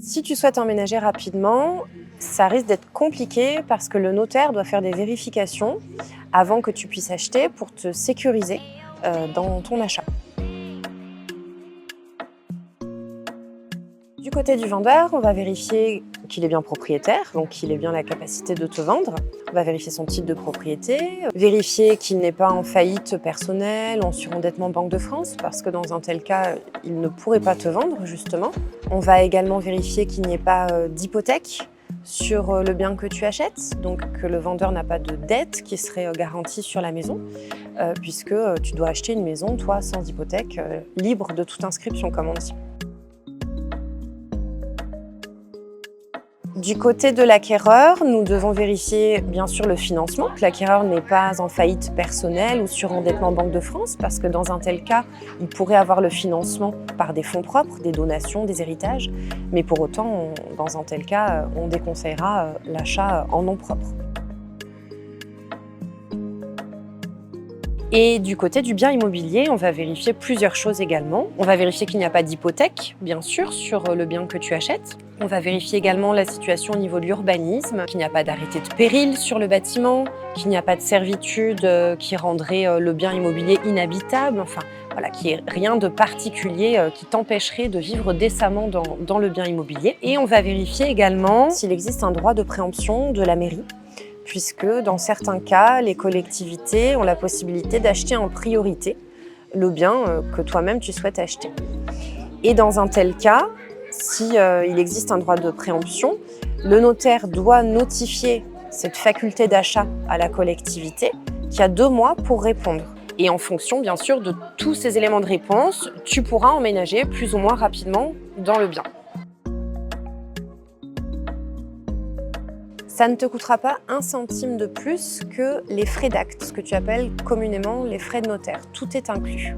Si tu souhaites emménager rapidement, ça risque d'être compliqué parce que le notaire doit faire des vérifications avant que tu puisses acheter pour te sécuriser dans ton achat. Du côté du vendeur, on va vérifier qu'il est bien propriétaire, donc qu'il ait bien la capacité de te vendre. On va vérifier son titre de propriété, vérifier qu'il n'est pas en faillite personnelle, en surendettement Banque de France, parce que dans un tel cas, il ne pourrait pas te vendre, justement. On va également vérifier qu'il n'y ait pas d'hypothèque sur le bien que tu achètes, donc que le vendeur n'a pas de dette qui serait garantie sur la maison, puisque tu dois acheter une maison, toi, sans hypothèque, libre de toute inscription, comme on dit. Du côté de l'acquéreur, nous devons vérifier bien sûr le financement, que l'acquéreur n'est pas en faillite personnelle ou surendettement Banque de France, parce que dans un tel cas, il pourrait avoir le financement par des fonds propres, des donations, des héritages, mais pour autant, dans un tel cas, on déconseillera l'achat en nom propre. Et du côté du bien immobilier, on va vérifier plusieurs choses également. On va vérifier qu'il n'y a pas d'hypothèque, bien sûr, sur le bien que tu achètes. On va vérifier également la situation au niveau de l'urbanisme, qu'il n'y a pas d'arrêté de péril sur le bâtiment, qu'il n'y a pas de servitude qui rendrait le bien immobilier inhabitable, enfin voilà, qu'il n'y ait rien de particulier qui t'empêcherait de vivre décemment dans le bien immobilier. Et on va vérifier également s'il existe un droit de préemption de la mairie, puisque dans certains cas, les collectivités ont la possibilité d'acheter en priorité le bien que toi-même tu souhaites acheter. Et dans un tel cas, si il existe un droit de préemption, le notaire doit notifier cette faculté d'achat à la collectivité qui a 2 mois pour répondre. Et en fonction, bien sûr, de tous ces éléments de réponse, tu pourras emménager plus ou moins rapidement dans le bien. Ça ne te coûtera pas 1 centime de plus que les frais d'acte, ce que tu appelles communément les frais de notaire. Tout est inclus.